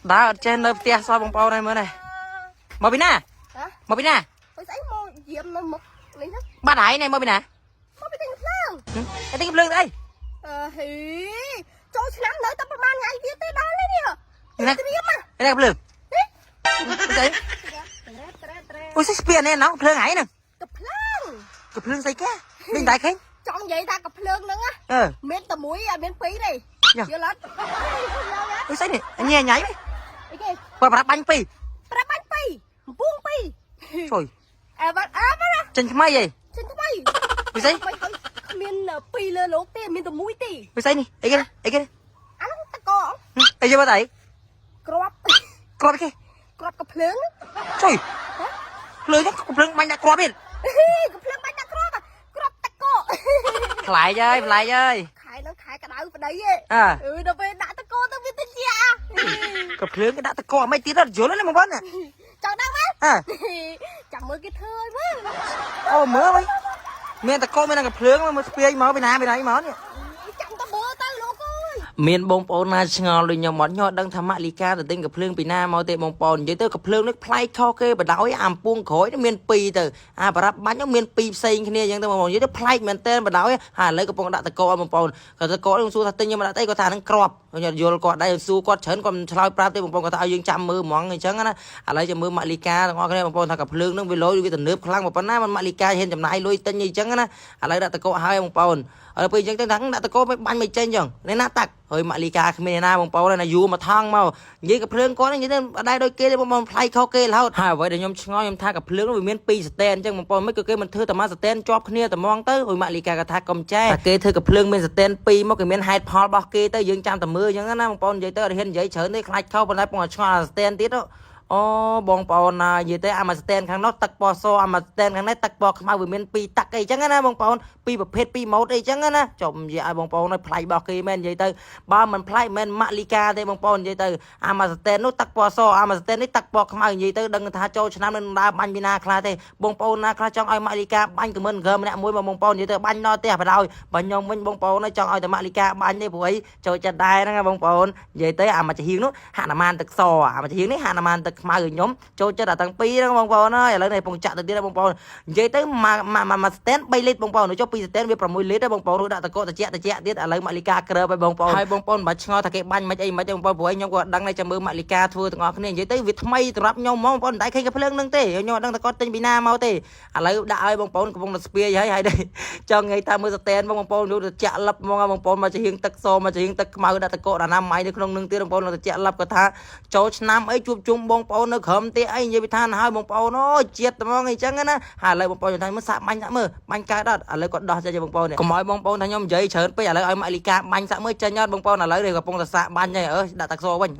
đã trên nơi tia soi bông bao này mới này mò bị nè mò bị nè ba đại này mò bị nè cái tiếng lương đây cho năm nữa tao mang ngày kia tới đó lấy nè cái này lương ôi sao spiên này nó lương ấy nè cặp lương say cá bên đại khen chọn vậy ta cặp lương nữa á miếng tầm muối miếng phí đi chưa lết ôi sao này nghe nhảy qua bánh pi buông pi trời bắt chân mai vậy chân mày ôi sao miếng pi lên lỗ tiền miếng tầm muối tì ôi sao này ấy cái ăn ta co ấy chưa bao tay crop cái cặp lương trời lương chắc cặp lương bánh đã crop đi cặp lương bánh đã crop ta co lại chơi khai nó khai cả đau vào đấy đâu về đã ta co tao biết tên gì cặp lương cái đã ta co mấy tí đó dối lên một bát nè chẳng đâu á chẳng mới cái thơ quá ô mưa mấy miền ta co mấy đang cặp lương mà spray máu bên nào bên đấy máu nè chẳng ta bơ tao luôn ơi មានបងប្អូនណាឆ្ងល់ដូចខ្ញុំអត់ញ៉ដឹងថាម៉ាលីកាទៅទិញកាភ្លើងពីណាមកទេបងប្អូននិយាយទៅកាភ្លើងនេះផ្លែកខុសគេបដ ாய் អាំពួងក្រួយមាន2ទៅអាបរាប់បាញ់មាន2ផ្សេងគ្នាអញ្ចឹងទៅបងប្អូននិយាយទៅផ្លែកមែនតើបដ ாய் ហើយឥឡូវកំពុងដាក់តកអត់បងប្អូនក៏តកខ្ញុំសួរថាទិញខ្ញុំដាក់អីគាត់ថានឹងក្របខ្ញុំយល់គាត់ដែរសួរគាត់ច្រើនគាត់មិនឆ្លើយប្រាប់ទេបងប្អូនគាត់ថាឲ្យយើងចាំមើលហ្មងអញ្ចឹងណាឥឡូវចាំមើលម៉ាលីកាទាំងអស់គ្នាបងប្អូនថាកាភ្លើងនឹងវាលយវាទំនើបខ្លាំងប៉ុណ្ណាមិនម៉ាលីកាហ៊ានចំណាយលុយទិញអីចឹងណាឥឡូវដាក់តកហើយបងប្អូនឥឡូវពេលអញ្ចឹងទៅថាដាក់តកមិនបាញ់មិនចេញអញ្ចឹងនេះណាតាក់ហើយម៉ាលីកាគ្មានណាបងប្អូនណាយូរមកថងមកនិយាយកាភ្លើងគាត់និយាយទៅអត់ដែរដូចគេទេបងប្អូនផ្លៃខុសគេរហូតហើយអ្វីដែលខ្ញុំឆ្ងល់ខ្ញុំថាកាភ្លើងនោះវាមាន2ស្ទែនអញ្ចឹងបងប្អូនមិនក៏គេមិនធ្វើតែមួយស្ទែនជាប់គ្នាតែហ្មងទៅហើយម៉ាលីកាគាត់ថាកុំចែគេធ្វើកាភ្លើងមានស្ទែន2មកគេមានហេតុផលរបស់គេទៅយើងចាំតែមើលអញ្ចឹងណាបងប្អូននិយាយទៅអត់ហ៊ាននិយាយច្រើនទេខ្លាចខុសប៉ុន្តែបងឆ្ងល់ស្ទែនទៀតអូបងប្អូនណានិយាយទៅអាមួយស្ទែនខាងនោះទឹកពណ៌សអាមួយស្ទែនខាងនេះទឹកពណ៌ខ្មៅវាមាន2ទឹកអីចឹងណាបងប្អូន2ប្រភេទ2ម៉ូតអីចឹងណាចុំនិយាយឲ្យបងប្អូនឲ្យផ្លៃរបស់គេមែននិយាយទៅបើមិនផ្លៃមិនម៉ាក់លីកាទេបងប្អូននិយាយទៅអាមួយស្ទែននោះទឹកពណ៌សអាមួយស្ទែននេះទឹកពណ៌ខ្មៅនិយាយទៅដឹងថាចូលឆ្នាំនឹងដើរបាញ់ពីណាខ្លះទេបងប្អូនណាខ្លះចង់ឲ្យម៉ាក់លីកាបាញ់គមិនកើម្នាក់មួយបងប្អូននិយាយទៅបាញ់ដល់ផ្ទះបដ ாய் បើខ្ញុំវិញបងប្អូនចង់ឲ្យតែម៉ាក់លីកាបាញ់ទេព្រោះអីចូលចិត្តដែរហ្នឹងបងប្អូននិយាយទៅអាមួយចាហៀងនោះហនុមានទឹកសអាមួយចាហៀងនេះហនុមានទឹកខ្មៅខ្ញុំចូលចិត្តតែទាំងពីរហ្នឹងបងប្អូនអើយឥឡូវនេះពងចាក់ទៅទៀតបងប្អូននិយាយទៅមួយស្ទែន3លីត្របងប្អូនចុះ2ស្ទែនវា6លីត្របងប្អូនដាក់តកតិចទៀតឥឡូវម៉ាលីកាក្រើបឲ្យបងប្អូនហើយបងប្អូនមិនបាច់ឆ្ងល់ថាគេបាញ់មិនអីមិនទេបងប្អូនព្រោះខ្ញុំក៏ដឹងដែរចាំមើលម៉ាលីកាធ្វើទាំងអស់គ្នានិយាយទៅវាថ្មីសម្រាប់ខ្ញុំហ្មងបងប្អូនមិនដែរឃើញកាភ្លើងហ្នឹងទេខ្ញុំអត់ដឹងថាគាត់ទិញពីណាមកទេឥឡូវដាក់ឲ្យបងប្អូនកំពុងតែស្ពាយហើយដែរចង់ងាយថាមើលស្ទែនបងប្អូនយកទៅចាក់លឹបហ្មងបងប្អូនមកជាហៀងទឹកសមកជាហៀងទឹកខ្មៅដាក់តកដាក់ណាម៉ៃនៅក្នុងនឹងទៀតបងប្អូនទៅចាក់លឹបគាត់ថាចូលឆ្នាំអីជួបជុំបងប្អូននៅក្រោមទេអីនិយាយពីថាហើយបងប្អូនអូជាតិហ្មងអីចឹងណាហើយឥឡូវបងប្អូនថាមើលសាក់បាញ់ដាក់មើលបាញ់កើតអត់ឥឡូវគាត់ដោះចេញបងប្អូនកុំឲ្យបងប្អូនថាខ្ញុំនិយាយច្រើនពេកឥឡូវឲ្យម៉ាក់លីកាបាញ់សាក់មើលចេញអត់បងប្អូនឥឡូវនេះកំពុងតែសាក់បាញ់ហើយដាក់ទឹកសវិញ